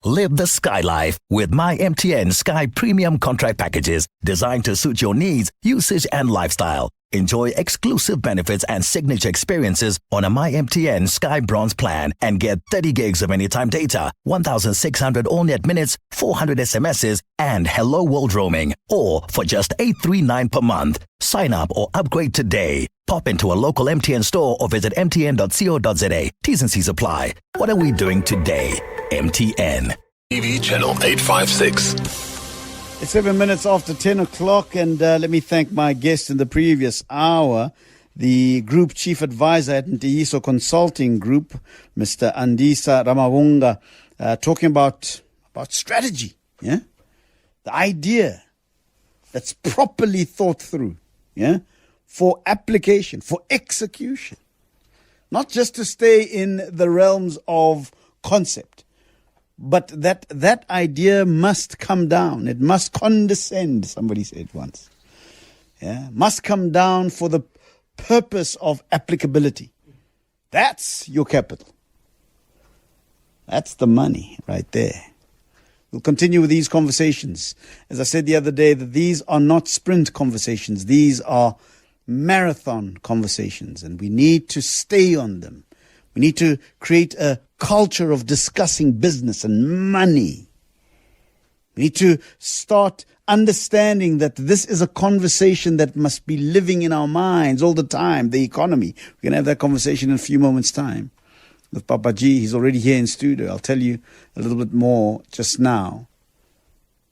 Live the Sky Life with my MTN Sky Premium Contract Packages designed to suit your needs, usage, and lifestyle. Enjoy exclusive benefits and signature experiences on a My MTN Sky Bronze plan and get 30 gigs of anytime data, 1,600 all-net minutes, 400 SMSs, and Hello World roaming, all for just $839 per month. Sign up or upgrade today. Pop into a local MTN store or visit mtn.co.za. T's and C's apply. What are we doing today? MTN. TV channel 856. It's 7 minutes after 10 o'clock, and let me thank my guest in the previous hour, the Group Chief Advisor at Ntiyiso Consulting Group, Mr. Andisa Ramavunga, talking about strategy, yeah? The idea that's properly thought through, yeah? For application, for execution. Not just to stay in the realms of concept, but that idea must come down. It must condescend, somebody said once. Yeah, must come down for the purpose of applicability. That's your capital. That's the money right there. We'll continue with these conversations. As I said the other day, that these are not sprint conversations. These are marathon conversations, and we need to stay on them. We need to create a culture of discussing business and money. We need to start understanding that this is a conversation that must be living in our minds all the time. The economy. We're going to have that conversation in a few moments' time with Papa G. He's already here in studio. I'll tell you a little bit more just now.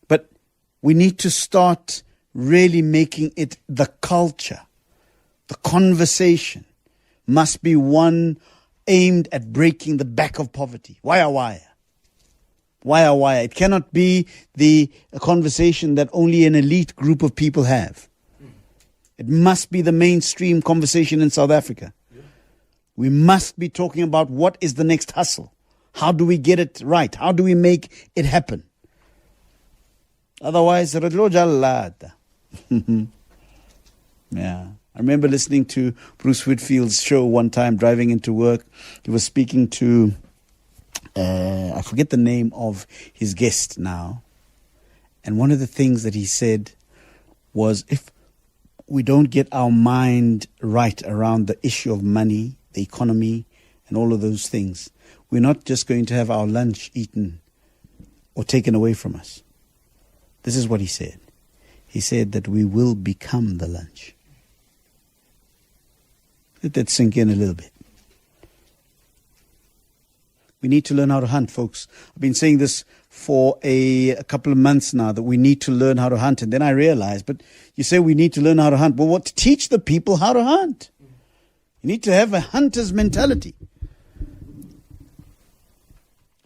But we need to start really making it the culture. The conversation must be one aimed at breaking the back of poverty. Wire. It cannot be a conversation that only an elite group of people have. It must be the mainstream conversation in South Africa. We must be talking about what is the next hustle. How do we get it right? How do we make it happen? Otherwise, yeah. I remember listening to Bruce Whitfield's show one time, driving into work. He was speaking to, I forget the name of his guest now. And one of the things that he said was, if we don't get our mind right around the issue of money, the economy, and all of those things, we're not just going to have our lunch eaten or taken away from us. This is what he said. He said that we will become the lunch. Let that sink in a little bit. We need to learn how to hunt, folks. I've been saying this for a couple of months now, that we need to learn how to hunt. And then I realized, but you say we need to learn how to hunt. Well, what? To teach the people how to hunt. You need to have a hunter's mentality.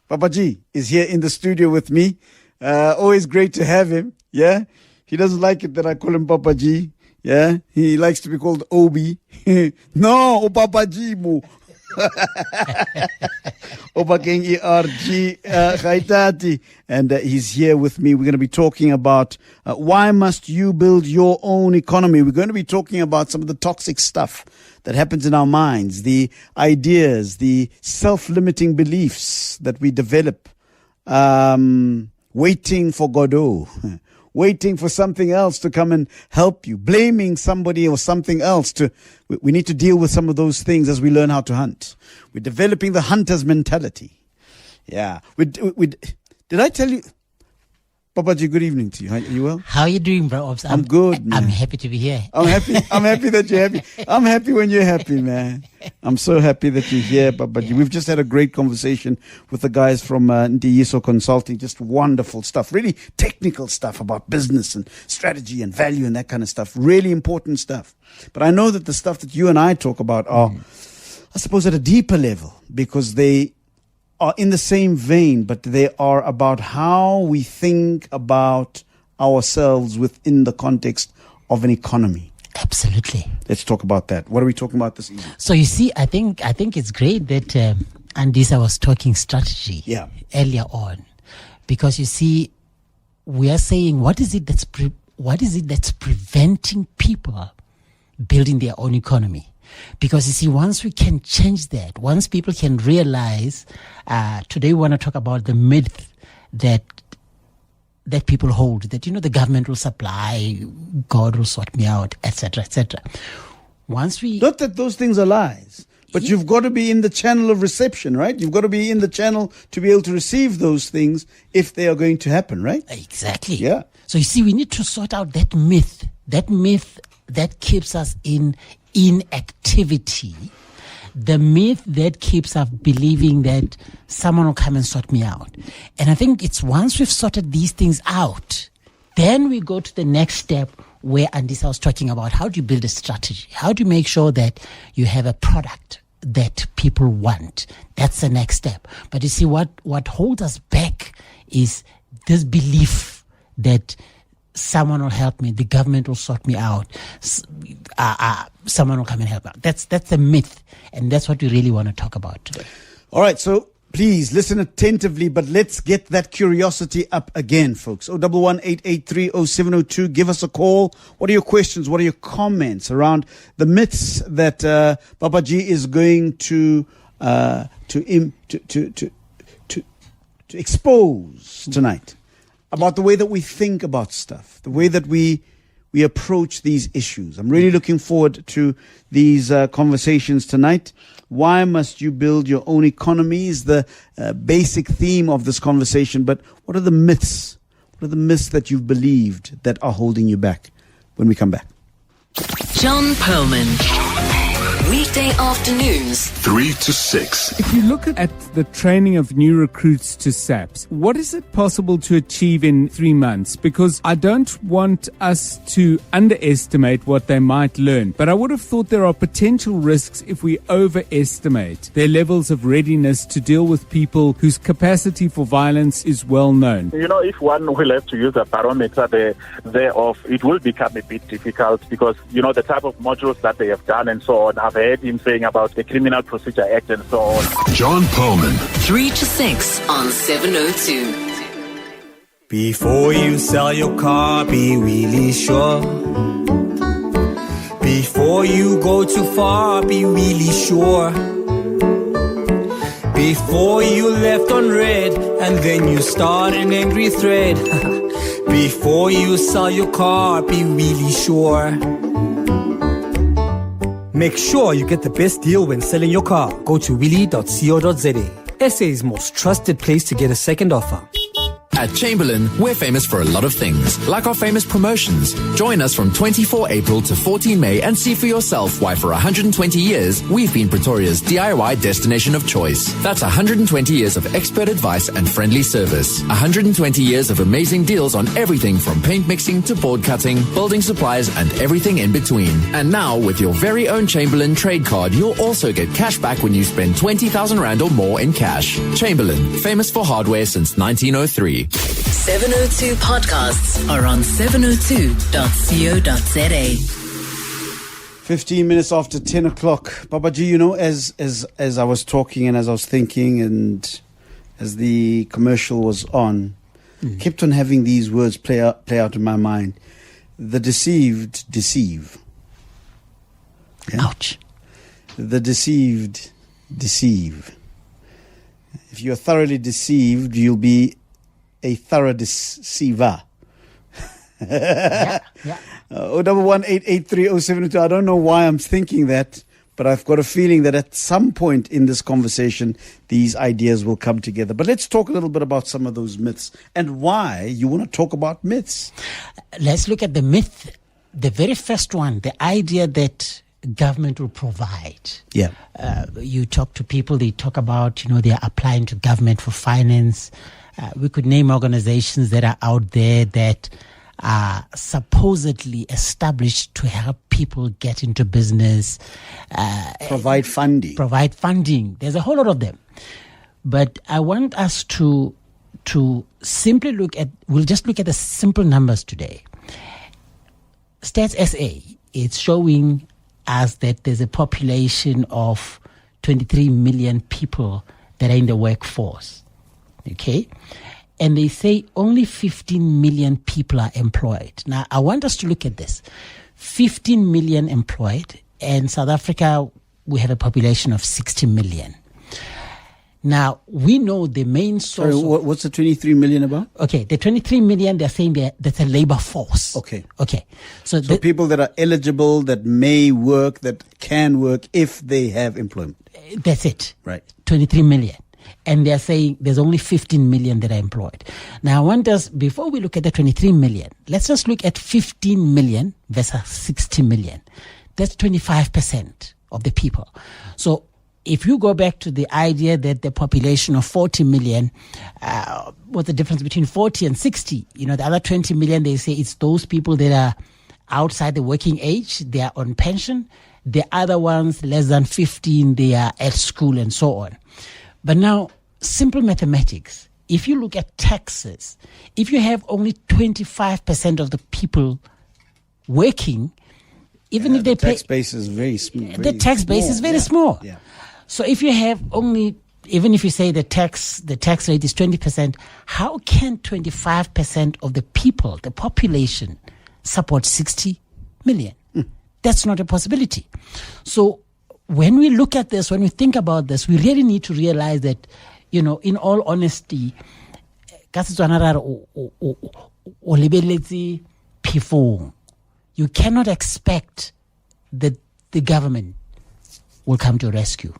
Papa G is here in the studio with me. Always great to have him. Yeah. He doesn't like it that I call him Papa G. Yeah, he likes to be called Obi. No, Papa G mo. Oba King ERG Gaitate. And he's here with me. We're going to be talking about why must you build your own economy. We're going to be talking about some of the toxic stuff that happens in our minds, the ideas, the self-limiting beliefs that we develop, waiting for Godot. Waiting for something else to come and help you, blaming somebody or something else. We need to deal with some of those things as we learn how to hunt. We're developing the hunter's mentality. Yeah. Did I tell you? Papa G, good evening to you. Are you well? How are you doing, bro? I'm good, man. I'm happy to be here. I'm happy that you're happy. I'm happy when you're happy, man. I'm so happy that you're here, Papa G. We've just had a great conversation with the guys from Ntiyiso Consulting. Just wonderful stuff. Really technical stuff about business and strategy and value and that kind of stuff. Really important stuff. But I know that the stuff that you and I talk about are, I suppose, at a deeper level, because they are in the same vein, but they are about how we think about ourselves within the context of an economy. Absolutely. Let's talk about that. What are we talking about this evening? So you see, I think it's great that Andisa was talking strategy earlier on, because you see, we are saying what is it that's preventing people building their own economy? Because you see, once we can change that, once people can realize, today we want to talk about the myth that people hold, that, the government will supply, God will sort me out, etc., etc. Once we... Not that those things are lies, but you've got to be in the channel of reception, right? You've got to be in the channel to be able to receive those things if they are going to happen, right? Exactly. Yeah. So you see, we need to sort out that myth that keeps us in inactivity, the myth that keeps us believing that someone will come and sort me out. And I think it's once we've sorted these things out, then we go to the next step where Andisa was talking about how do you build a strategy? How do you make sure that you have a product that people want? That's the next step. But you see, what holds us back is this belief that someone will help me, the government will sort me out, someone will come and help out. That's a myth, and that's what we really want to talk about today. All right, so please listen attentively, but let's get that curiosity up again, folks. 011-883-0702. Give us a call. What are your questions? What are your comments around the myths that Babaji is going to expose tonight about the way that we think about stuff, the way that we approach these issues? I'm really looking forward to these conversations tonight. Why must you build your own economy is the basic theme of this conversation. But what are the myths? What are the myths that you've believed that are holding you back? When we come back. John Perlman. Weekday afternoons, 3 to 6. If you look at the training of new recruits to SAPS, what is it possible to achieve in 3 months? Because I don't want us to underestimate what they might learn, but I would have thought there are potential risks if we overestimate their levels of readiness to deal with people whose capacity for violence is well known. If one will have to use a barometer thereof, it will become a bit difficult because, the type of modules that they have done and so on. I've heard him saying about the Criminal Procedure Act and so on. John Perlman. 3 to 6 on 702. Before you sell your car, be really sure. Before you go too far, be really sure. Before you left on red and then you start an angry thread. Before you sell your car, be really sure. Make sure you get the best deal when selling your car. Go to willy.co.za. SA's most trusted place to get a second offer. At Chamberlain, we're famous for a lot of things, like our famous promotions. Join us from 24 April to 14 May and see for yourself why for 120 years, we've been Pretoria's DIY destination of choice. That's 120 years of expert advice and friendly service. 120 years of amazing deals on everything from paint mixing to board cutting, building supplies, and everything in between. And now, with your very own Chamberlain trade card, you'll also get cash back when you spend 20,000 Rand or more in cash. Chamberlain, famous for hardware since 1903. 702 podcasts are on 702.co.za. 15 minutes after 10 o'clock. Babaji, as I was talking and as I was thinking and as the commercial was on, kept on having these words play out in my mind. The deceived deceive. Yeah? Ouch. The deceived deceive. If you're thoroughly deceived, you'll be a thorough deceiver. Yeah. 011-883-0702. I don't know why I'm thinking that, but I've got a feeling that at some point in this conversation, these ideas will come together. But let's talk a little bit about some of those myths and why you want to talk about myths. Let's look at the myth. The very first one, the idea that government will provide. Yeah. You talk to people, they talk about, they are applying to government for finance. We could name organizations that are out there that are supposedly established to help people get into business. Provide funding. There's a whole lot of them. But I want us to simply we'll just look at the simple numbers today. Stats SA, it's showing us that there's a population of 23 million people that are in the workforce. Okay? And they say only 15 million people are employed. Now, I want us to look at this. 15 million employed, and South Africa, we have a population of 60 million. Now, we know the main source. Sorry, what's the 23 million about? Okay, the 23 million, they're saying that's a labor force. Okay. Okay. So people that are eligible, that may work, that can work if they have employment. That's it. Right. 23 million. And they're saying there's only 15 million that are employed. Now, I want us, before we look at the 23 million, let's just look at 15 million versus 60 million. That's 25% of the people. So if you go back to the idea that the population of 40 million, what's the difference between 40 and 60? The other 20 million, they say it's those people that are outside the working age, they are on pension. The other ones, less than 15, they are at school and so on. But now, simple mathematics, if you look at taxes, if you have only 25% of the people working, even if they pay... The tax base is very small. The tax base is very small. Yeah. So if you have only, even if you say the tax rate is 20%, how can 25% of the people, the population, support 60 million? That's not a possibility. So when we look at this, when we think about this, we really need to realize that, in all honesty, you cannot expect that the government will come to rescue.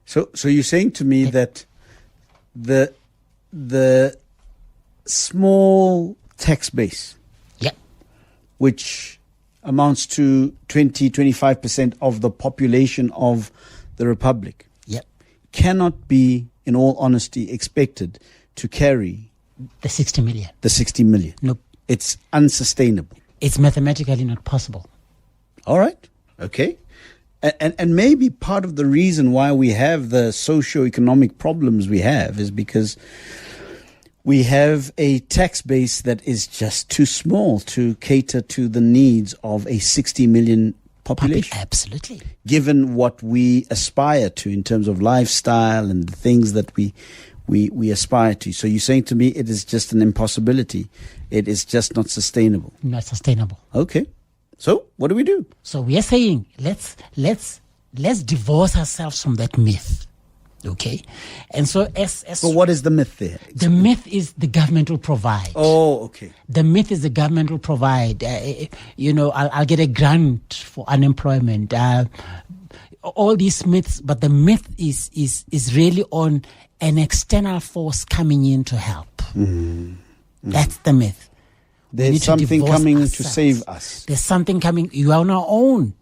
So you're saying to me that the small tax base, which amounts to 25% of the population of the Republic, cannot be, in all honesty, expected to carry the 60 million. The 60 million. Nope. It's unsustainable. It's mathematically not possible. All right. Okay. And maybe part of the reason why we have the socio-economic problems we have is because we have a tax base that is just too small to cater to the needs of a 60 million population. Absolutely. Given what we aspire to in terms of lifestyle and the things that we aspire to. So you're saying to me it is just an impossibility. It is just not sustainable. Not sustainable. Okay. So what do we do? So we are saying let's divorce ourselves from that myth. Okay, and so So what is the myth there? The myth is the government will provide. Oh, okay. The myth is the government will provide. I'll get a grant for unemployment. All these myths, but the myth is really on an external force coming in to help. That's the myth. There's something coming to save us. There's something coming. You are on our own.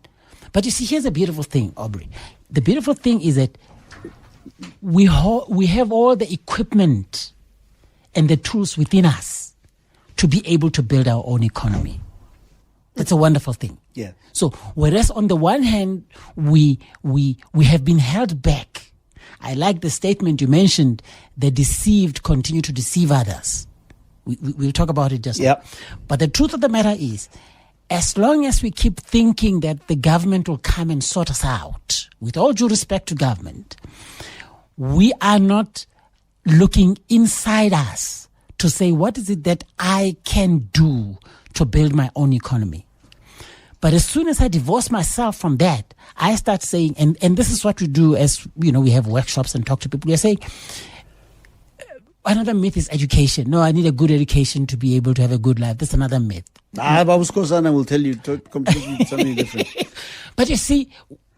But you see, here's a beautiful thing, Aubrey. The beautiful thing is that we have all the equipment and the tools within us to be able to build our own economy. That's a wonderful thing. Yeah. So whereas on the one hand, we have been held back. I like the statement you mentioned, the deceived continue to deceive others. We'll talk about it just now. But the truth of the matter is, as long as we keep thinking that the government will come and sort us out, with all due respect to government, we are not looking inside us to say, what is it that I can do to build my own economy? But as soon as I divorce myself from that, I start saying, and this is what we do as, we have workshops and talk to people. We are saying, another myth is education. No, I need a good education to be able to have a good life. That's another myth. Babu Skosana will tell you completely something different. But you see,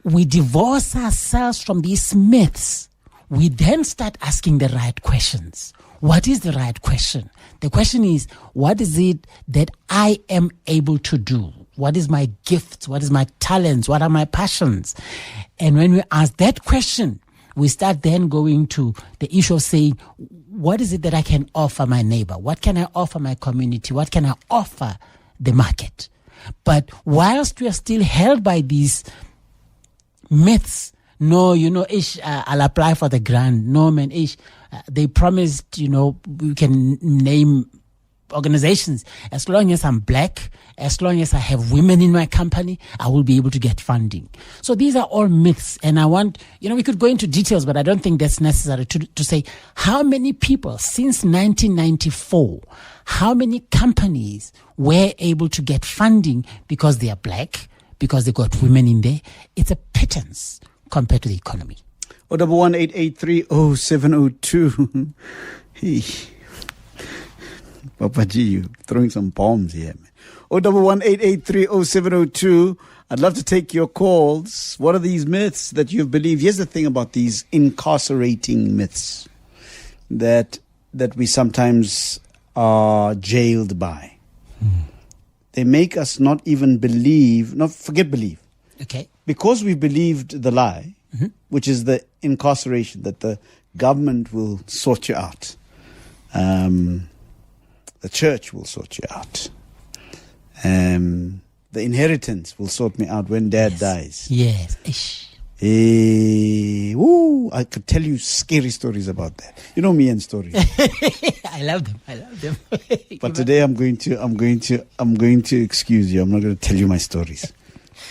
we divorce ourselves from these myths. We then start asking the right questions. What is the right question? The question is, what is it that I am able to do? What is my gift? What is my talents? What are my passions? And when we ask that question, we start then going to the issue of saying, what is it that I can offer my neighbor? What can I offer my community? What can I offer the market? But whilst we are still held by these myths, no, I'll apply for the grant. No, man, they promised, we can name organizations. As long as I'm black, as long as I have women in my company, I will be able to get funding. So these are all myths. And I want, we could go into details, but I don't think that's necessary to say how many people since 1994, how many companies were able to get funding because they are black, because they got women in there. It's a pittance compared to the economy. 011-883-0702. Hey. Papa G, you throwing some bombs here, man. 011-883-0702. I'd love to take your calls. What are these myths that you've believed? Here's the thing about these incarcerating myths that we sometimes are jailed by. They make us not even believe, forget believe. Okay. Because we believed the lie, which is the incarceration, that the government will sort you out. The church will sort you out. The inheritance will sort me out when dad dies. Yes. Ish. I could tell you scary stories about that. You know me and stories. I love them. But today I'm going to excuse you. I'm not going to tell you my stories.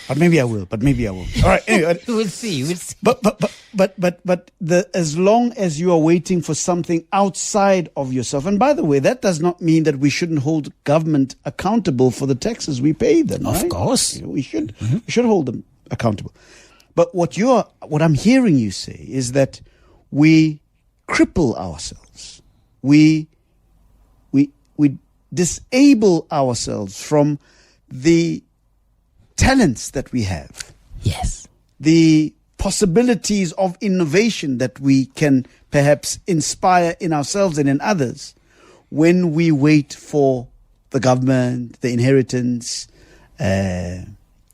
But maybe I will. All right. Anyway, We'll see. But as long as you are waiting for something outside of yourself, and by the way, that does not mean that we shouldn't hold government accountable for the taxes we pay them. Of right? course. We should. We should hold them accountable. But what I'm hearing you say is that we cripple ourselves. We disable ourselves from the talents that we have. Yes. The possibilities of innovation that we can perhaps inspire in ourselves and in others when we wait for the government, the inheritance,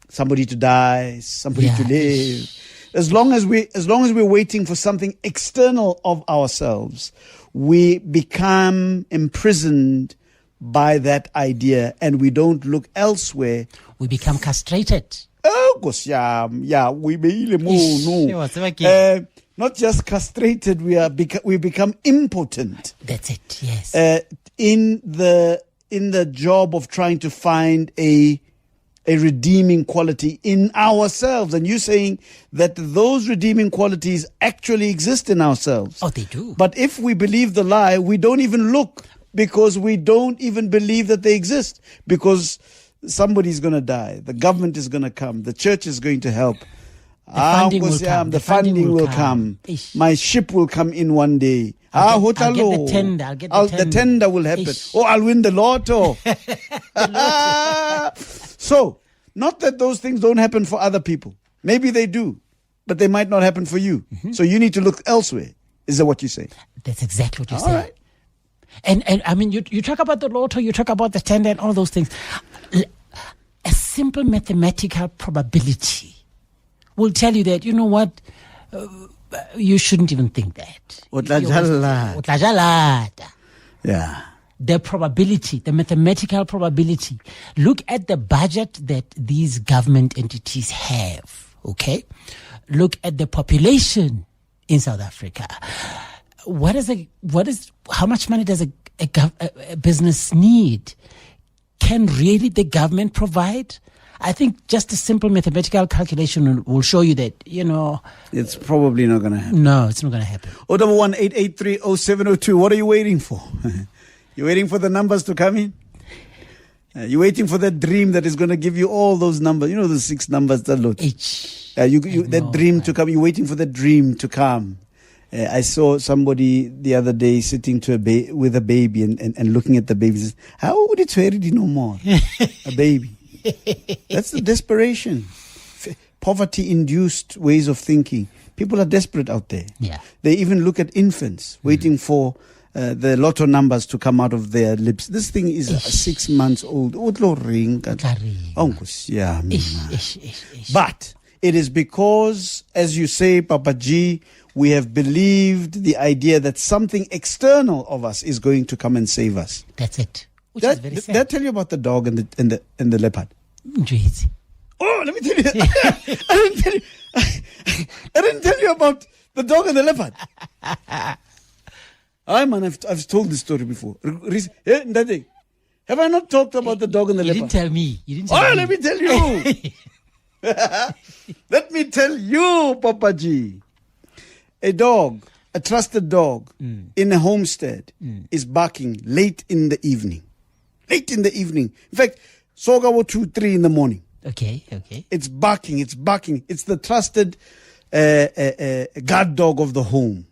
somebody to die, somebody to live. As long as we're waiting for something external of ourselves, we become imprisoned by that idea and we don't look elsewhere. We become castrated. Oh, gosh, yeah, we not just castrated, we become impotent. That's it. Yes. In the job of trying to find a redeeming quality in ourselves. And you're saying that those redeeming qualities actually exist in ourselves. Oh, they do. But if we believe the lie, we don't even look, because we don't even believe that they exist, because somebody's going to die. The government is going to come. The church is going to help. The funding will come. My ship will come in one day. I'll get the tender. The tender will happen. Ish. I'll win the lotto. So, not that those things don't happen for other people. Maybe they do, but they might not happen for you. So you need to look elsewhere. Is that what you say? That's exactly what you All say. right. And I mean, you talk about the lotto, you talk about the tender and all those things. A simple mathematical probability will tell you that, you know what, you shouldn't even think that. Yeah. The probability, the mathematical probability. Look at the budget that these government entities have, okay? Look at the population in South Africa. How much money does a business need? Can really the government provide? I think just a simple mathematical calculation will show you that, it's probably not going to happen. No, it's not going to happen. 011-883-0702. What are you waiting for? You're waiting for the numbers to come in? You're waiting for that dream that is going to give you all those numbers. You know the 6 numbers that load. That dream to come. You're waiting for the dream to come. I saw somebody the other day sitting with a baby and looking at the baby. Says, how would it already no more? A baby. That's the desperation. Poverty-induced ways of thinking. People are desperate out there. Yeah. They even look at infants waiting for the lotto numbers to come out of their lips. This thing is 6 months old. But it is because, as you say, Papa G, we have believed the idea that something external of us is going to come and save us. That's it. Which is very sad. Did I tell you about the dog and the leopard? Jeez. Oh, let me tell you. I didn't tell you about the dog and the leopard. I've told this story before. Have I not talked about the dog and the leopard? You didn't tell me. Let me tell you. Let me tell you, Papa G. A dog, a trusted dog in a homestead is barking late in the evening. In fact, Sogawo 2-3 in the morning. Okay. It's barking. It's the trusted a guard dog of the home.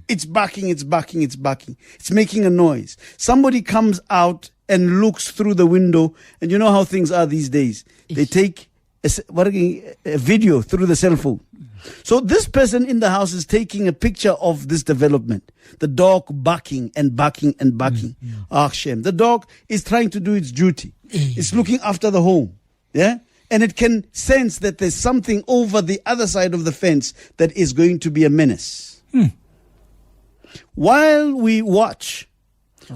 It's barking, it's barking, it's barking. It's making a noise. Somebody comes out and looks through the window, and you know how things are these days. They take a video through the cell phone. So this person in the house is taking a picture of this development. The dog barking and barking and barking. Ah, shame. The dog is trying to do its duty. It's looking after the home. Yeah? And it can sense that there's something over the other side of the fence that is going to be a menace. While we watch,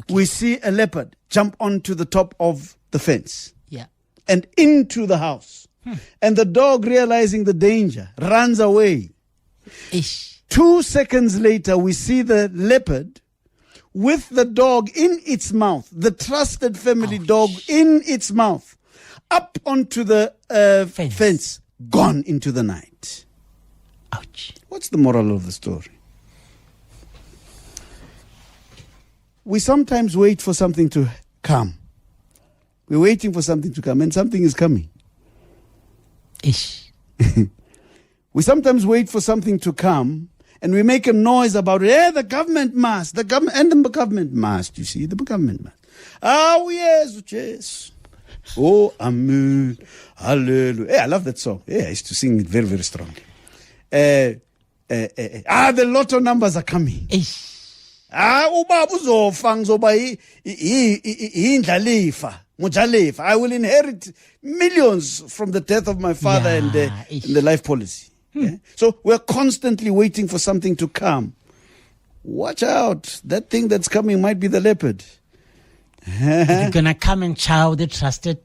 we see a leopard jump onto the top of the fence. Yeah. And into the house. And the dog, realizing the danger, runs away. 2 seconds later, we see the leopard with the dog in its mouth, the trusted family dog in its mouth, up onto the fence, gone into the night. Ouch. What's the moral of the story? We sometimes wait for something to come. We're waiting for something to come, and something is coming. We sometimes wait for something to come, and we make a noise about it. The government must. The government must, you see. The government must. Oh, yes. Oh, amen. Hallelujah. I love that song. I used to sing it very, very strongly. The lotto numbers are coming. Ubaba uzofa ngizoba indlalifa. I will inherit millions from the death of my father and the life policy. Yeah? So we're constantly waiting for something to come. Watch out. That thing that's coming might be the leopard. You're going to come and chow the trusted.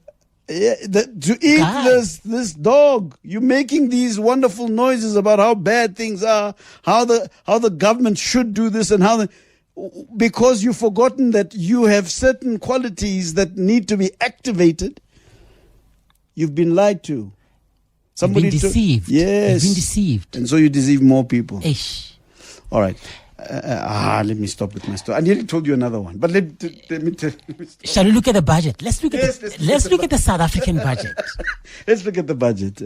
To eat this dog. You're making these wonderful noises about how bad things are, how the government should do this, and because you've forgotten that you have certain qualities that need to be activated. You've been lied to. Somebody you've been deceived. Yes. You've been deceived. And so you deceive more people. All right. Let me stop with my story. I nearly told you another one, but let me tell you. Shall we look at the budget? Let's look at the South African budget. Let's look at the budget.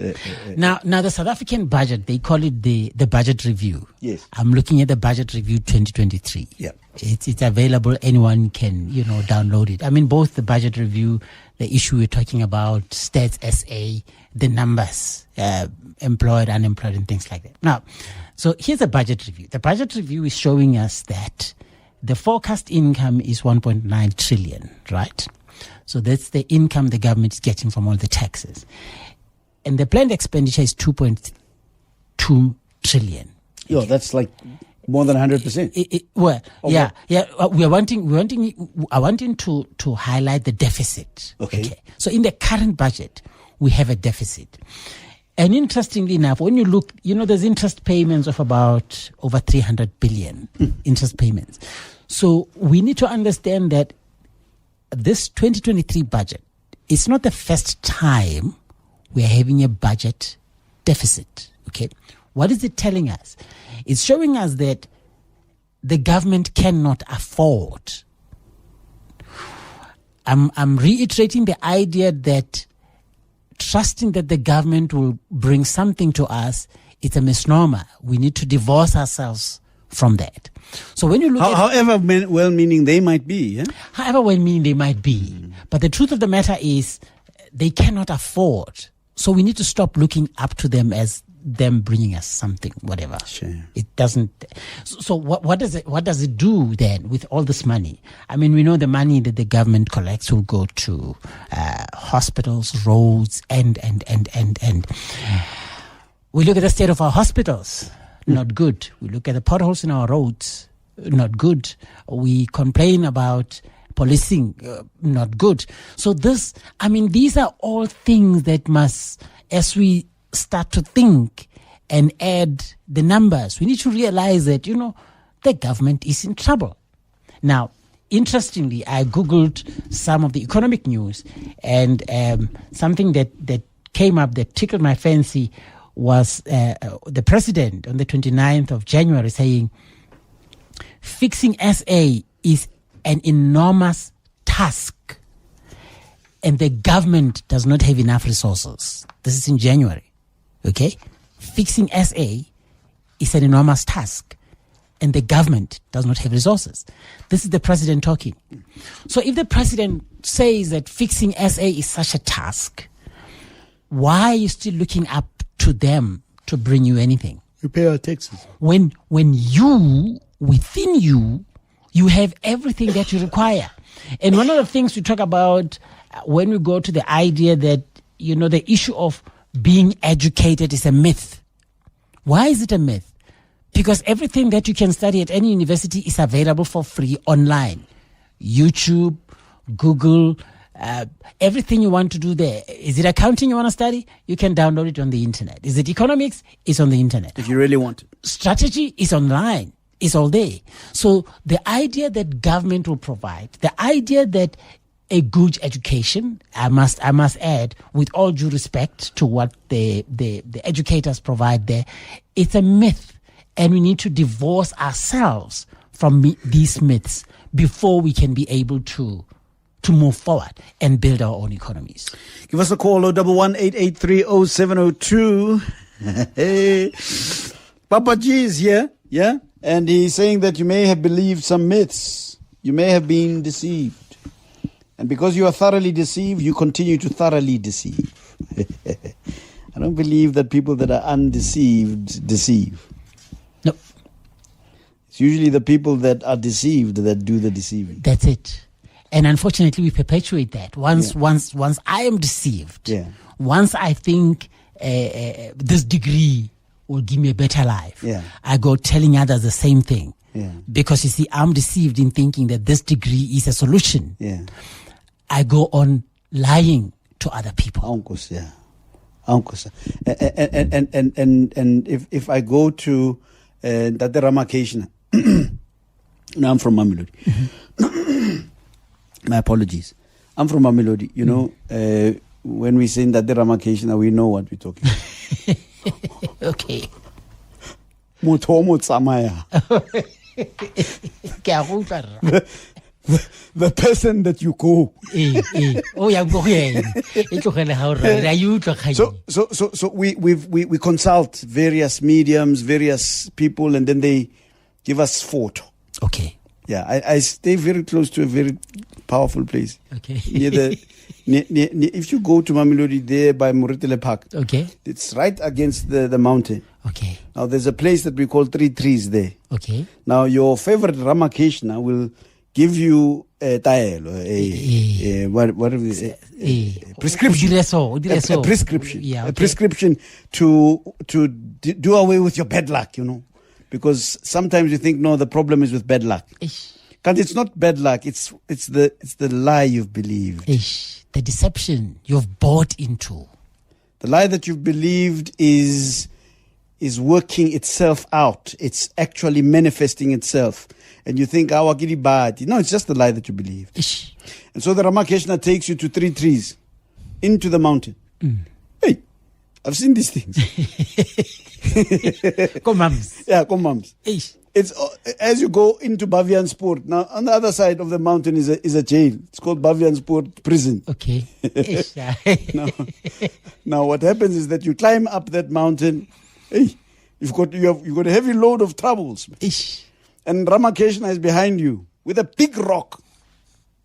Now the South African budget, they call it the budget review. Yes. I'm looking at the budget review 2023. Yeah. It's available. Anyone can, download it. I mean, both the budget review, the issue we're talking about, Stats SA, the numbers, employed, unemployed, and things like that. Now, so here's a budget review. The budget review is showing us that the forecast income is 1.9 trillion, right? So that's the income the government is getting from all the taxes. And the planned expenditure is 2.2 trillion. Yo, that's like more than 100%. I wanting to highlight the deficit. Okay. So in the current budget, we have a deficit. And interestingly enough, when you look, there's interest payments of about over 300 billion interest payments. So we need to understand that this 2023 budget, it's not the first time we're having a budget deficit. Okay. What is it telling us? It's showing us that the government cannot afford. I'm reiterating the idea that trusting that the government will bring something to us, it's a misnomer. We need to divorce ourselves from that. So when you look however well-meaning they might be, however well-meaning they might be, but the truth of the matter is they cannot afford. So we need to stop looking up to them as them bringing us something, whatever. Sure. It doesn't. So what does it do then with all this money? I mean, we know the money that the government collects will go to hospitals, roads, and. We look at the state of our hospitals, not good. We look at the potholes in our roads, not good. We complain about policing, not good. So these are all things that must, as we start to think and add the numbers, we need to realize that, the government is in trouble. Now, interestingly, I Googled some of the economic news, and something that came up that tickled my fancy was the president on the 29th of January saying, fixing SA is an enormous task and the government does not have enough resources. This is in January. Okay? Fixing SA is an enormous task, and the government does not have resources. This is the president talking. So if the president says that fixing SA is such a task, why are you still looking up to them to bring you anything? We pay our taxes. When you, within you, you have everything that you require. And one of the things we talk about when we go to the idea that, the issue of being educated is a myth. Why is it a myth? Because everything that you can study at any university is available for free online. YouTube, Google, everything you want to do there. Is it accounting you want to study? You can download it on the internet. Is it economics? It's on the internet. If you really want it. Strategy is online. It's all there. So the idea that government will provide, the idea that a good education, I must add, with all due respect to what the educators provide there, it's a myth. And we need to divorce ourselves from these myths before we can be able to move forward and build our own economies. Give us a call, 011-883-0702. Hey. Papa G is here, yeah? And he's saying that you may have believed some myths. You may have been deceived. And because you are thoroughly deceived, you continue to thoroughly deceive. I don't believe that people that are undeceived deceive. No. It's usually the people that are deceived that do the deceiving. That's it. And unfortunately, we perpetuate that. Once I am deceived, once I think this degree will give me a better life, I go telling others the same thing. Yeah. Because you see, I'm deceived in thinking that this degree is a solution. Yeah. I go on lying to other people. Uncles, yeah. Uncles. And if I go to Tate Ramakrishna, now I'm from Mamelodi. My apologies. I'm from Mamelodi. When we say Tate Ramakrishna, we know what we're talking about. Okay. Motomo Tsamaya. The person that you go. So we consult various mediums, various people, and then they give us photo. Okay. Yeah, I stay very close to a very powerful place. Okay. If you go to Mamelodi there by Moretele Park, okay, it's right against the mountain. Okay. Now there's a place that we call 3 Trees there. Okay. Now your favorite Ramakrishna will give you a prescription. A prescription. Yeah, okay. A prescription to do away with your bad luck, because sometimes you think, no, the problem is with bad luck. Because it's not bad luck, it's the lie you've believed. The deception you've bought into. The lie that you've believed is working itself out. It's actually manifesting itself. And you think, bad. No, it's just the lie that you believe. And so the Ramakrishna takes you to 3 Trees, into the mountain. Hey, I've seen these things. Komams. Yeah, komams. It's as you go into Baviansport. Now, on the other side of the mountain is a jail. It's called Baviansport Prison. Okay. Now, what happens is that you climb up that mountain. Hey, you've got a heavy load of troubles. And Ramakrishna is behind you with a big rock.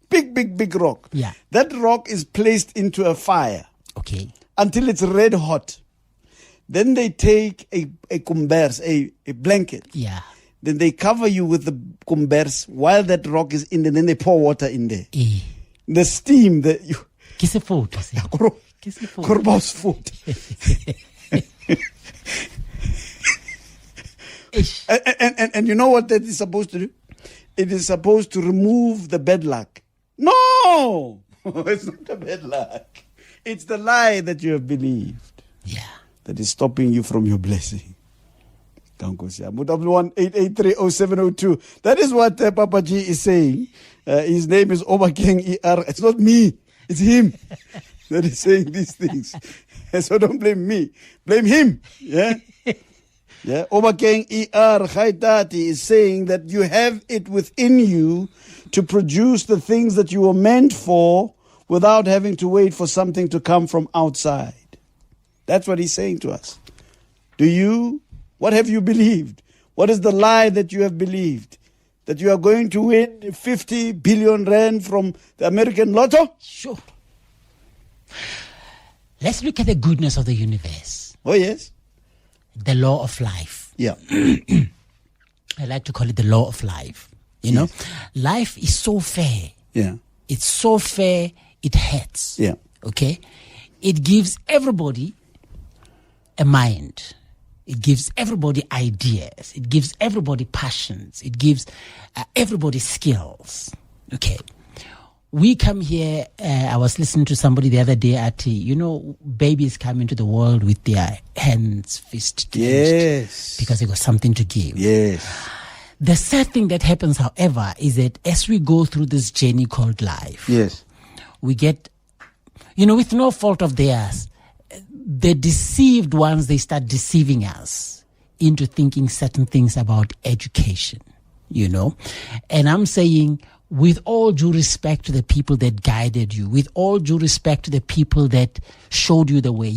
Big rock. Yeah. That rock is placed into a fire. Okay. Until it's red hot. Then they take a kumbers, a blanket. Yeah. Then they cover you with the kumbers while that rock is in there. Then they pour water in there. The steam that you... Kiss a foot. Korba's foot. And you know what that is supposed to do? It is supposed to remove the bad luck. No! It's not the bad luck. It's the lie that you have believed. Yeah. That is stopping you from your blessing. +1-883-0702. That is what Papa G is saying. His name is Obakeng ER. It's not me. It's him that is saying these things. So don't blame me. Blame him. Yeah? Yeah. Obakeng ER Gaitate is saying that you have it within you to produce the things that you were meant for without having to wait for something to come from outside. That's what he's saying to us. Do you What have you believed? What is the lie that you have believed? That you are going to win 50 billion rand from the American lotto? Sure. Let's look at the goodness of the universe. Oh, yes. The law of life. Yeah. I like to call it the law of life. You know, life is so fair. Yeah. It's so fair, it hurts. Yeah. Okay? It gives everybody a mind. It gives everybody ideas. It gives everybody passions. It gives everybody skills. Okay. We come here, I was listening to somebody the other day at, babies come into the world with their hands, fists clenched. Yes. Because they got something to give. Yes. The sad thing that happens, however, is that as we go through this journey called life, Yes. we get, with no fault of theirs, the deceived ones, they start deceiving us into thinking certain things about education, And I'm saying, with all due respect to the people that guided you, with all due respect to the people that showed you the way,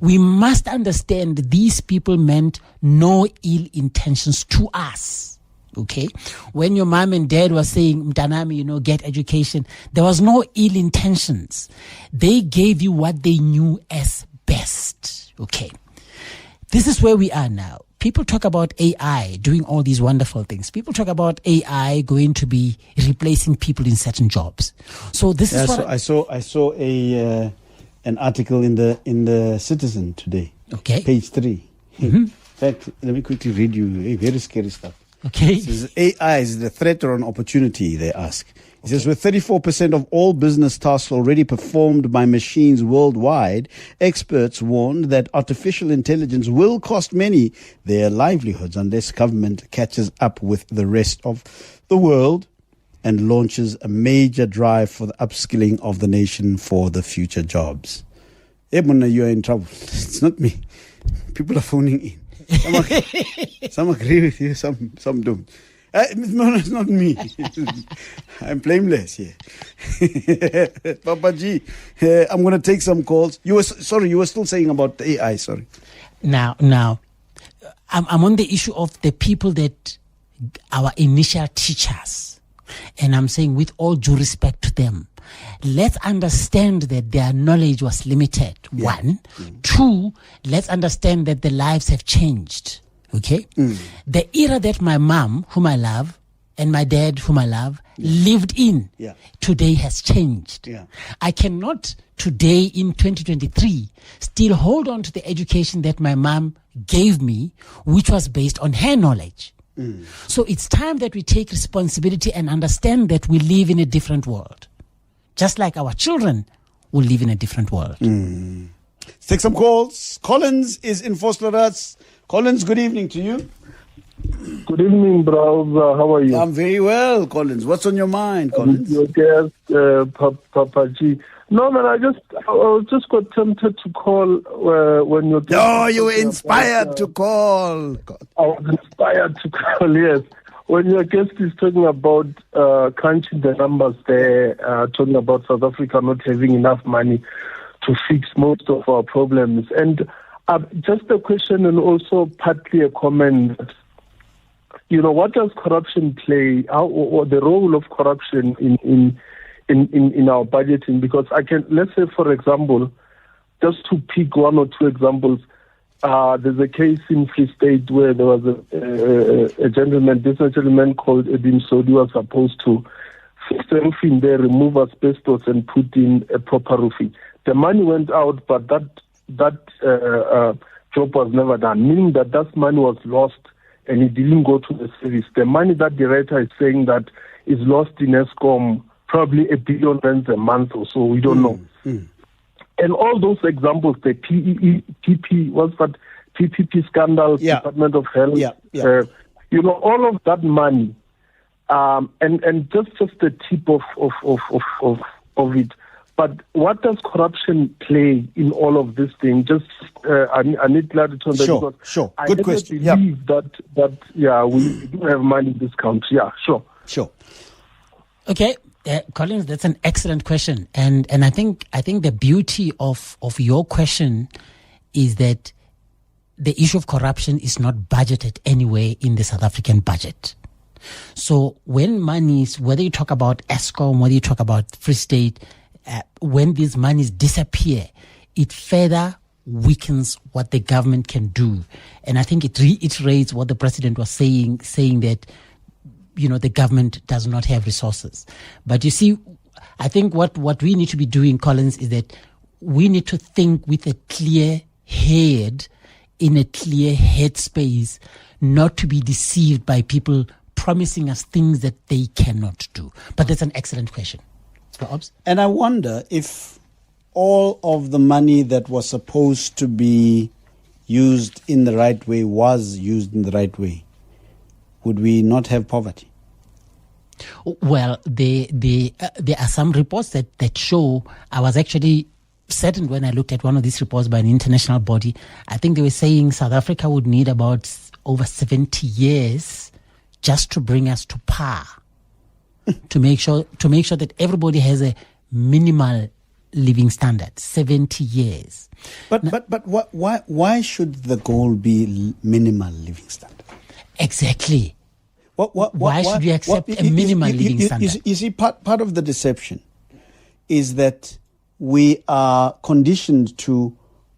we must understand these people meant no ill intentions to us. Okay? When your mom and dad were saying, Mtanami, get education, there was no ill intentions. They gave you what they knew as best. Okay. This is where we are now. People talk about AI doing all these wonderful things. People talk about AI going to be replacing people in certain jobs. So this is what I saw an article in the Citizen today. Okay. Page 3. Mm-hmm. In fact, let me quickly read you very scary stuff. Okay. It says, AI is the threat or an opportunity, they ask. It says, with 34% of all business tasks already performed by machines worldwide, experts warn that artificial intelligence will cost many their livelihoods unless government catches up with the rest of the world and launches a major drive for the upskilling of the nation for the future jobs. Ebona, you are in trouble. It's not me. People are phoning in. Some agree with you, some don't. No, it's not me. I'm blameless here. Papa G, I'm going to take some calls. You were still saying about the AI, sorry. Now, I'm on the issue of the people that our initial teachers. And I'm saying with all due respect to them, let's understand that their knowledge was limited. Yeah. 1. 2, let's understand that the lives have changed. Okay? The era that my mom, whom I love, and my dad, whom I love, lived in, today has changed. Yeah. I cannot today in 2023 still hold on to the education that my mom gave me, which was based on her knowledge. So it's time that we take responsibility and understand that we live in a different world. Just like our children will live in a different world. Let's take some calls. Collins is in Vosloorus. Collins, good evening to you. Good evening, bro. How are you? I'm very well, Collins. What's on your mind, Collins? Your guest, Papa G. No, man, I just got tempted to call when your guest... No, you were inspired to call. God. I was inspired to call, yes. When your guest is talking about crunching the numbers there, talking about South Africa not having enough money to fix most of our problems. And just a question and also partly a comment. What does corruption play, or the role of corruption in our budgeting? Because let's say, for example, just to pick one or two examples, there's a case in Free State where there was a gentleman called Edin Sodi was supposed to fix the roofing there, remove asbestos and put in a proper roofing. The money went out, but that job was never done, meaning that money was lost and it didn't go to the service. The money that the writer is saying that is lost in ESCOM, probably R1 billion a month or so, we don't know. And all those examples, the PPP scandal, Department of Health, all of that money, and just the tip of it. But what does corruption play in all of this thing? Just I need clarity on that. Sure. Good question. I believe that we do have money in this country. Yeah, sure. Okay, Collins, that's an excellent question, and I think the beauty of your question is that the issue of corruption is not budgeted anywhere in the South African budget. So when monies, whether you talk about Eskom, whether you talk about Free State, when these monies disappear, it further weakens what the government can do. And I think it reiterates what the president was saying that, the government does not have resources. But you see, I think what we need to be doing, Collins, is that we need to think with a clear head, in a clear headspace, not to be deceived by people promising us things that they cannot do. But that's an excellent question. And I wonder if all of the money that was supposed to be used in the right way was used in the right way, would we not have poverty? Well, there are some reports that show. I was actually saddened when I looked at one of these reports by an international body. I think they were saying South Africa would need about over 70 years just to bring us to par, to make sure that everybody has a minimal living standard. 70 years. But why should the goal be minimal living standard? Exactly. Why should we accept a minimal living standard? You see, part of the deception is that we are conditioned to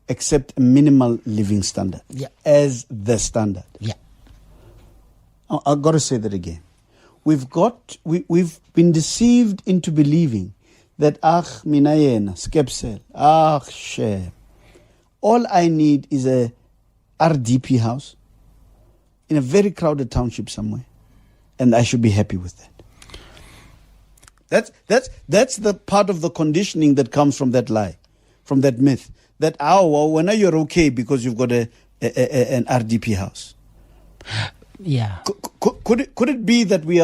accept a minimal living standard as the standard. Yeah. I've got to say that again. We've been deceived into believing that minayena, skepsel, share. All I need is a RDP house in a very crowded township somewhere, and I should be happy with that. That's the part of the conditioning that comes from that lie, from that myth. That when you're okay because you've got an RDP house. Yeah. Could it be that we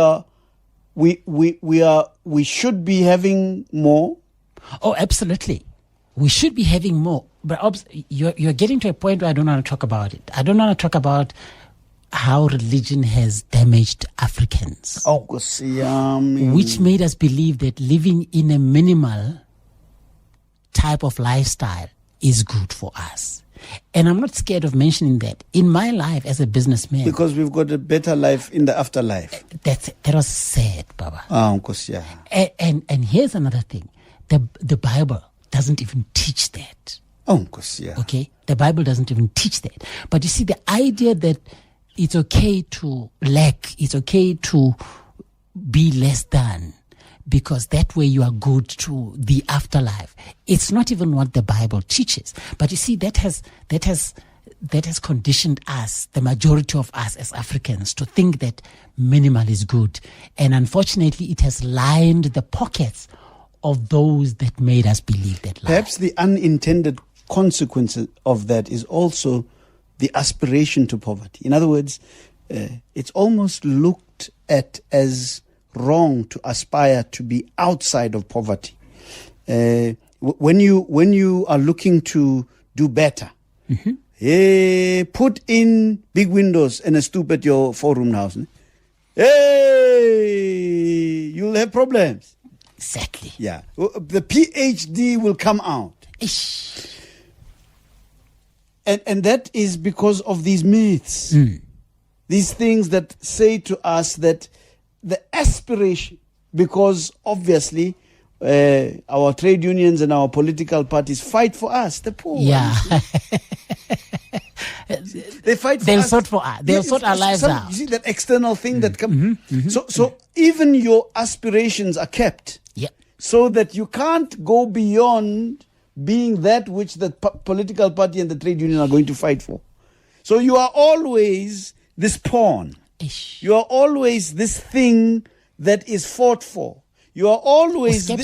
should be having more? Oh, absolutely. We should be having more. But you're getting to a point where I don't want to talk about it. I don't want to talk about how religion has damaged Africans. Which made us believe that living in a minimal type of lifestyle is good for us. And I'm not scared of mentioning that. In my life as a businessman. Because we've got a better life in the afterlife. That was sad, Baba. Yeah. And here's another thing. The Bible doesn't even teach that. Yeah. Okay? The Bible doesn't even teach that. But you see, the idea that it's okay to lack, it's okay to be less than, because that way you are good to the afterlife. It's not even what the Bible teaches. But you see, that has conditioned us, the majority of us as Africans, to think that minimal is good. And unfortunately, it has lined the pockets of those that made us believe that lie. Perhaps the unintended consequences of that is also the aspiration to poverty. In other words, it's almost looked at as wrong to aspire to be outside of poverty. When you are looking to do better, put in big windows and a stoop at your 4-room house. You'll have problems. Exactly. Yeah. The PhD will come out. Ish. And that is because of these myths. These things that say to us that the aspiration, because obviously our trade unions and our political parties fight for us, the poor. Yeah. They fight for They'll us. sort for us. They'll sort our lives out. You see that external thing that comes. So even your aspirations are kept. Yeah. So that you can't go beyond being that which the political party and the trade union are going to fight for. So you are always this pawn. Ish. You are always this thing that is fought for. You are always... You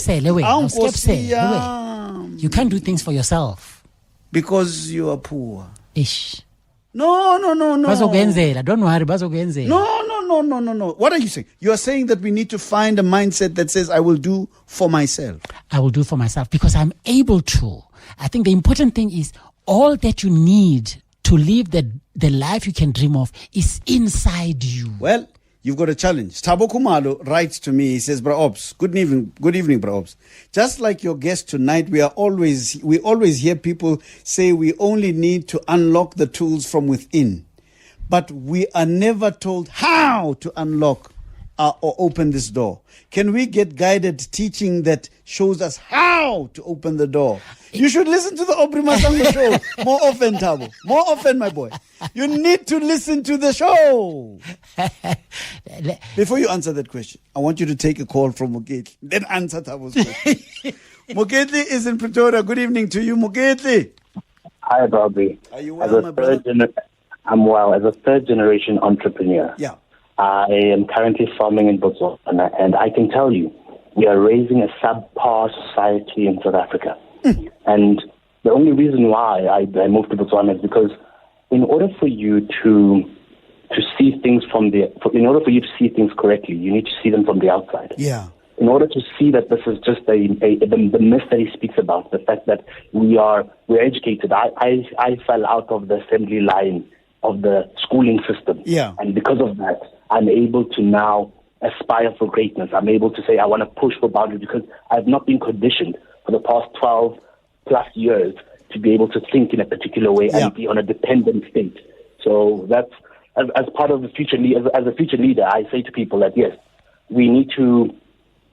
can't do things for yourself. Because you are poor. Ish. No. Don't worry, No. What are you saying? You are saying that we need to find a mindset that says, I will do for myself. I will do for myself because I'm able to. I think the important thing is all that you need to live the life you can dream of is inside you. Well, you've got a challenge. Thabo Khumalo writes to me. He says, Bra Ops, good evening, Bra Ops. Just like your guest tonight, we always hear people say we only need to unlock the tools from within, but we are never told how to unlock or open this door. Can we get guided teaching that shows us how to open the door? You should listen to the Aubrey Masango show more often, Thabo. More often, my boy. You need to listen to the show. Before you answer that question, I want you to take a call from Moketli. Then answer Thabo's question. Moketli is in Pretoria. Good evening to you, Moketli. Hi, Bobby. Are you well, my brother? I'm well. As a third-generation entrepreneur, yeah. I am currently farming in Botswana, and I can tell you, we are raising a subpar society in South Africa. And the only reason why I moved to Botswana is because in order for you to see things in order for you to see things correctly, you need to see them from the outside. Yeah. In order to see that this is just the myth that he speaks about, the fact that we're educated. I fell out of the assembly line of the schooling system. Yeah. And because of that, I'm able to now aspire for greatness. I'm able to say I want to push for boundaries because I've not been conditioned for the past 12 plus years to be able to think in a particular way and be on a dependent state. So that's, as part of the future, as a future leader, I say to people that yes, we need to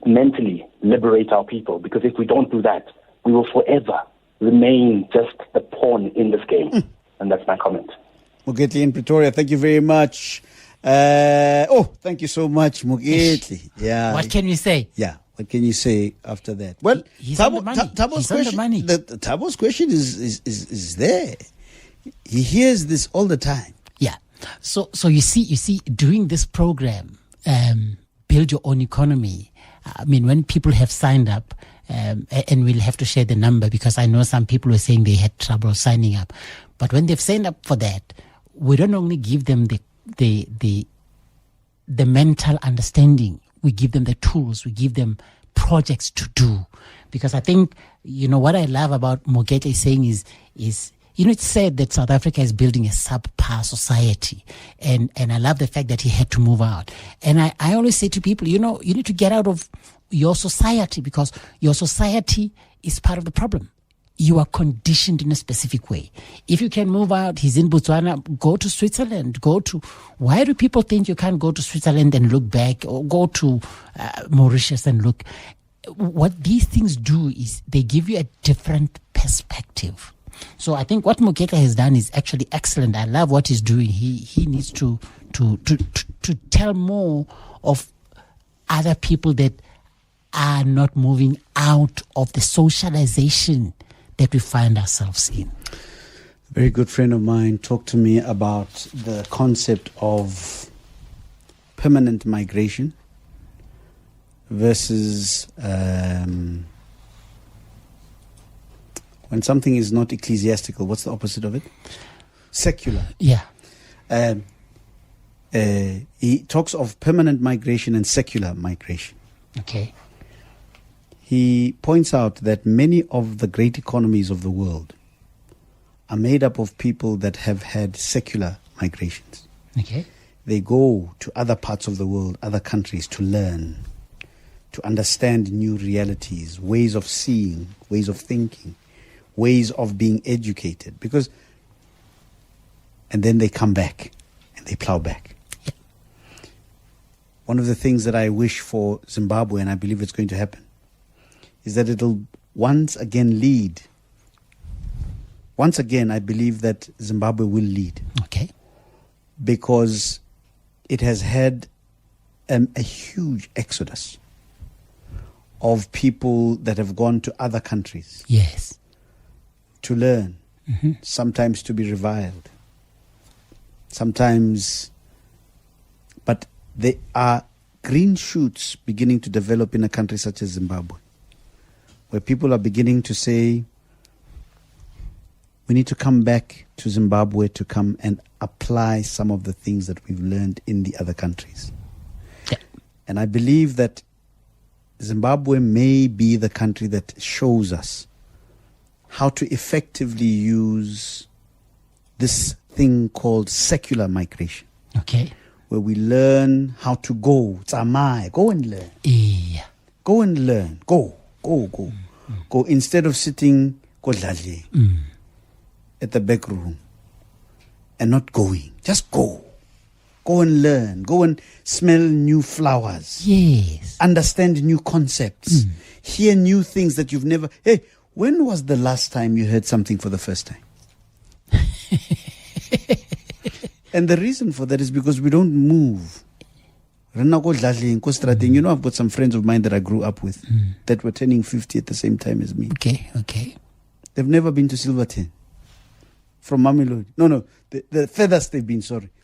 mentally liberate our people, because if we don't do that, we will forever remain just a pawn in this game. And that's my comment. Moketli in Pretoria, thank you very much. Thank you so much, Moketli. Yeah. What can you say? Yeah. What can you say after that? Well, Thabo's question is there. He hears this all the time. Yeah. So you see, during this program, Build Your Own Economy, I mean, when people have signed up, and we'll have to share the number because I know some people were saying they had trouble signing up. But when they've signed up for that, we don't only give them the mental understanding, we give them the tools, we give them projects to do. Because I think, what I love about Moketli saying is it's said that South Africa is building a subpar society. And I love the fact that he had to move out. And I always say to people, you need to get out of your society because your society is part of the problem. You are conditioned in a specific way. If you can move out, he's in Botswana, go to Switzerland, why do people think you can't go to Switzerland and look back, or go to Mauritius and look? What these things do is they give you a different perspective. So I think what Moketli has done is actually excellent. I love what he's doing. He needs to tell more of other people that are not moving out of the socialization that we find ourselves in. A very good friend of mine talked to me about the concept of permanent migration versus when something is not ecclesiastical. What's the opposite of it? Secular. Yeah. He talks of permanent migration and secular migration. Okay. He points out that many of the great economies of the world are made up of people that have had secular migrations. Okay. They go to other parts of the world, other countries, to learn, to understand new realities, ways of seeing, ways of thinking, ways of being educated. And then they come back and they plow back. Yeah. One of the things that I wish for Zimbabwe, and I believe it's going to happen, is that it'll once again lead. Once again, I believe that Zimbabwe will lead. Okay. Because it has had a huge exodus of people that have gone to other countries. Yes. To learn, sometimes to be reviled, sometimes, but there are green shoots beginning to develop in a country such as Zimbabwe, where people are beginning to say, we need to come back to Zimbabwe to come and apply some of the things that we've learned in the other countries. Yeah. And I believe that Zimbabwe may be the country that shows us how to effectively use this thing called secular migration. Okay. where we learn how to go. Tsamai, go and learn. Yeah. Go and learn. Go. Go. Instead of sitting at the back room and not going. Just go. Go and learn. Go and smell new flowers. Yes. Understand new concepts. Hear new things that you've never... Hey, when was the last time you heard something for the first time? And the reason for that is because we don't move. You know, I've got some friends of mine that I grew up with that were turning 50 at the same time as me. Okay. They've never been to Silverton from Mamelodi. No, the furthest they've been,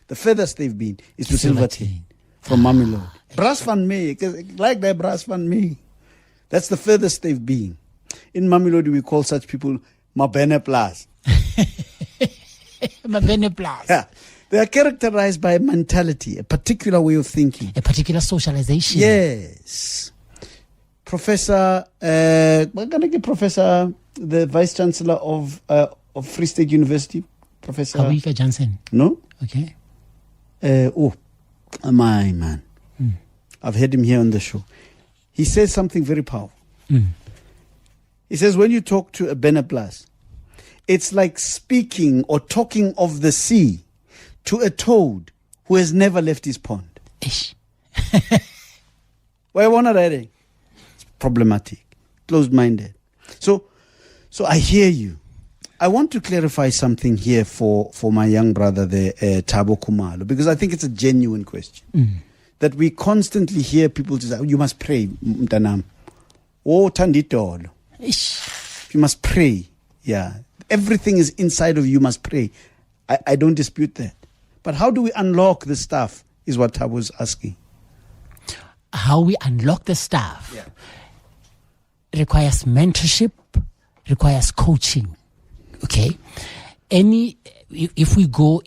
the furthest they've been is to Silverton from Mamelodi. Brass van me, like that Brass van me. That's the furthest they've been. In Mamelodi, we call such people Mabene Plus. Mabene Plus. Yeah. They are characterized by a mentality, a particular way of thinking. A particular socialization. Yes. Professor, we're going to get Professor, the Vice Chancellor of Free State University, Professor... Awika Johnson. No? Okay. My man. I've had him here on the show. He says something very powerful. He says, when you talk to a Beneplas, it's like speaking or talking of the sea to a toad who has never left his pond. Ish. Why one already? It's problematic, closed-minded. So I hear you. I want to clarify something here for my young brother there, Thabo Khumalo, because I think it's a genuine question. That we constantly hear people say, you must pray, mtanam. Oh, tanditolo. You must pray. Yeah. Everything is inside of you, must pray. I don't dispute that. But how do we unlock the stuff is what Thabo was asking. How we unlock the stuff requires mentorship, requires coaching. Okay? If we go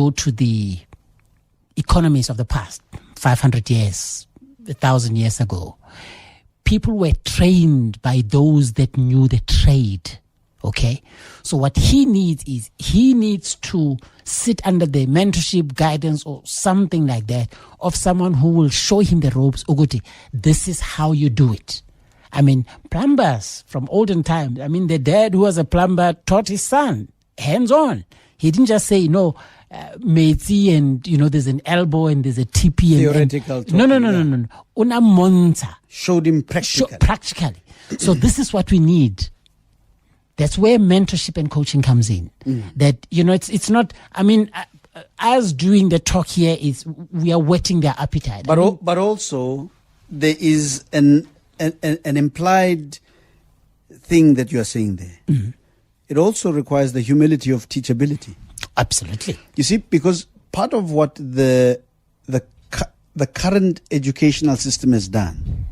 to the economies of the past, 500 years, 1,000 years ago, people were trained by those that knew the trade. Okay? So what he needs to sit under the mentorship, guidance, or something like that of someone who will show him the ropes. Oguti, this is how you do it. I mean, plumbers from olden times. I mean, the dad who was a plumber taught his son hands-on. He didn't just say, matey, and, there's an elbow and there's a tippy. Theoretical. No. Una monta. Showed him practically. Practically. So this is what we need. That's where mentorship and coaching comes in. That, it's not, us doing the talk here is, we are whetting their appetite. But also, there is an implied thing that you are saying there. It also requires the humility of teachability. Absolutely. You see, because part of what the current educational system has done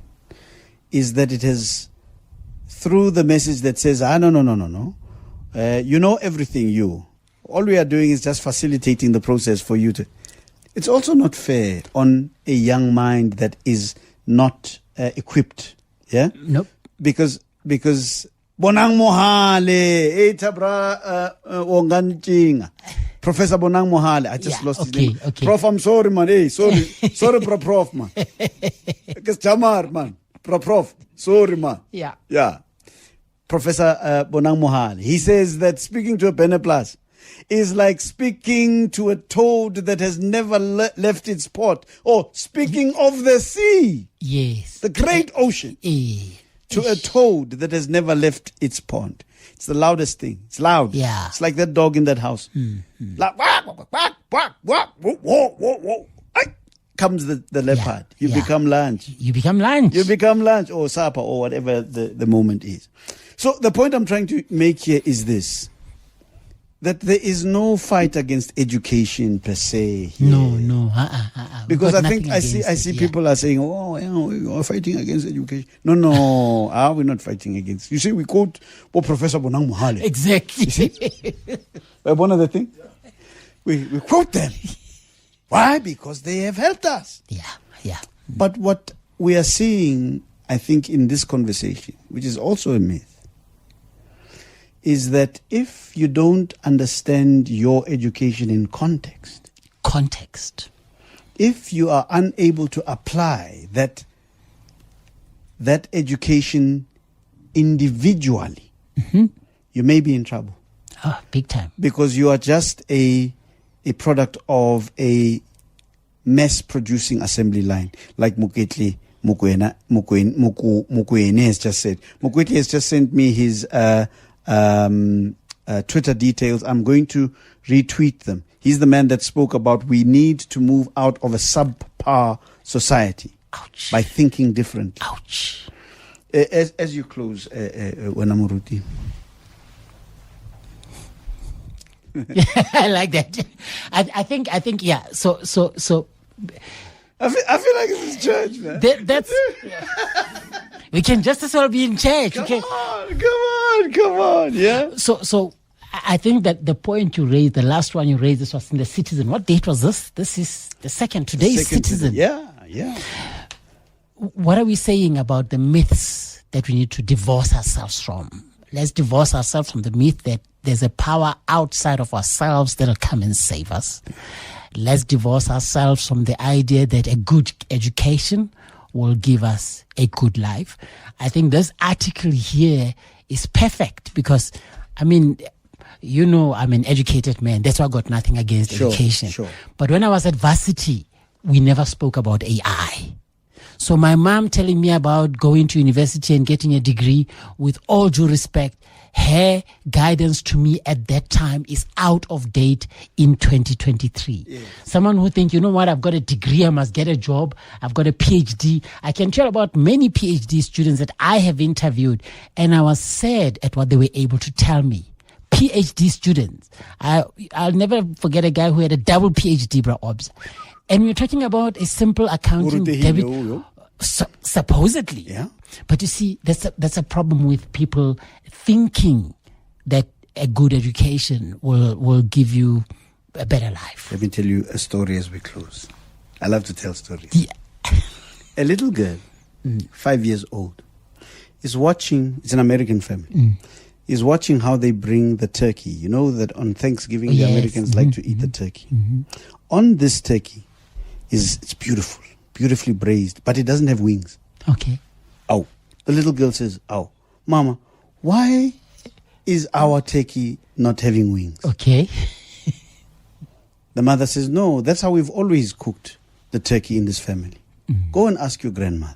is that it has, through the message that says, no. You know everything, all we are doing is just facilitating the process for you to... It's also not fair on a young mind that is not equipped. Yeah? Nope. Because Bonang Mohale, Professor Bonang Mohale, I just lost his name. Okay. Prof, I'm sorry, man. Hey, sorry, Prof, man. Because Jamar, man. Prof, sorry, man. Yeah. Professor Bonang Mohale. He says that speaking to a Beneplas is like speaking to a toad that has never left its pot. Or speaking of the sea. Yes. The great ocean. To a toad that has never left its pond. It's the loudest thing. It's loud. Yeah. It's like that dog in that house. Like, comes the leopard. You become lunch. You become lunch. Or supper or whatever the moment is. So the point I'm trying to make here is this. That there is no fight against education per se here. No. Because I think I see people are saying, we are fighting against education. No, we're not fighting against. You see, we quote Professor Bonang Mohale. Exactly. You see? One of the things, we quote them. Why? Because they have helped us. Yeah. But what we are seeing, I think, in this conversation, which is also a myth, is that if you don't understand your education in context, if you are unable to apply that education individually, you may be in trouble. Oh, big time. Because you are just a product of a mass-producing assembly line, like Mukwetli Mukwena Mukwene has just said. Mukwetli has just sent me his Twitter details. I'm going to retweet them. He's the man that spoke about we need to move out of a subpar society. Ouch. By thinking differently. Ouch. As you close, Wanamuruti. I like that. I think, yeah. So. I feel like this is church, man. That's. We can just as well be in church. Come on, yeah. So I think that the point you raised, the last one you raised, this was in the Citizen. What date was this? This is the second. Today's Citizen. Yeah. What are we saying about the myths that we need to divorce ourselves from? Let's divorce ourselves from the myth that there's a power outside of ourselves that'll come and save us. Let's divorce ourselves from the idea that a good education will give us a good life. I think this article here is perfect because, I mean, you know, I'm an educated man. That's why I got nothing against education. Sure. But when I was at varsity, we never spoke about AI. So my mom telling me about going to university and getting a degree, with all due respect, her guidance to me at that time is out of date in 2023. Yeah. Someone who thinks, you know what, I've got a degree, I must get a job, I've got a PhD. I can tell about many PhD students that I have interviewed, and I was sad at what they were able to tell me. PhD students. I'll never forget a guy who had a double PhD, bro, Obs. And we're talking about a simple accounting debit. Supposedly. Yeah. But you see, that's a problem with people thinking that a good education will give you a better life. Let me tell you a story as we close. I love to tell stories. Yeah. A little girl, 5 years old, is watching, it's an American family, is watching how they bring the turkey. You know that on Thanksgiving, the Americans like to eat the turkey. On this turkey, it's beautiful, beautifully braised, but it doesn't have wings. Okay. Oh, the little girl says, "Oh, Mama, why is our turkey not having wings?" Okay. The mother says, "No, that's how we've always cooked the turkey in this family. Go and ask your grandmother."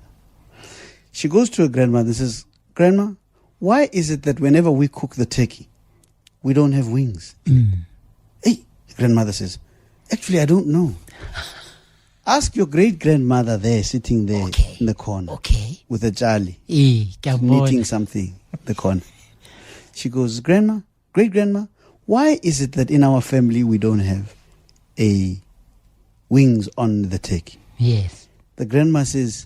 She goes to her grandmother and says, "Grandma, why is it that whenever we cook the turkey, we don't have wings?" Hey, the grandmother says, "Actually, I don't know. Ask your great-grandmother there, sitting there in the corner with a jali, eating something in the corner." She goes, "Grandma, great-grandma, why is it that in our family we don't have wings on the turkey?" Yes. The grandma says,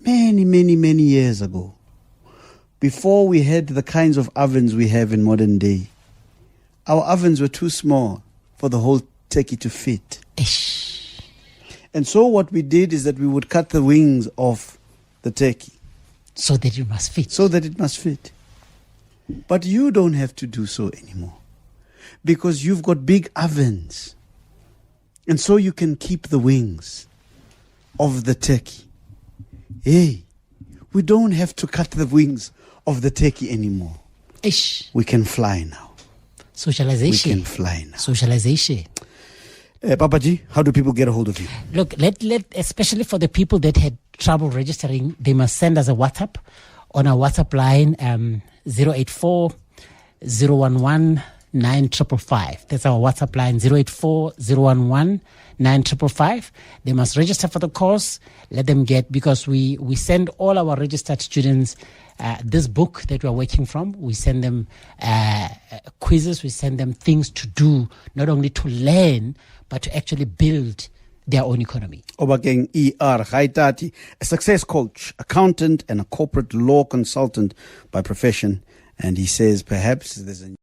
many years ago, before we had the kinds of ovens we have in modern day, our ovens were too small for the whole turkey to fit. Ish. And so what we did is that we would cut the wings off the turkey. So that it must fit. So that it must fit. But you don't have to do so anymore, because you've got big ovens. And so you can keep the wings of the turkey. Hey, we don't have to cut the wings of the turkey anymore. Ish. We can fly now. Socialization. We can fly now. Socialization. Papaji, how do people get a hold of you? Look, let especially for the people that had trouble registering, they must send us a WhatsApp on our WhatsApp line 084 011 9555. That's our WhatsApp line 084 011 9555. They must register for the course. Let them get, because we send all our registered students this book that we're working from. We send them quizzes. We send them things to do, not only to learn, but to actually build their own economy. Obakeng E.R. Gaitate, a success coach, accountant, and a corporate law consultant by profession. And he says perhaps there's a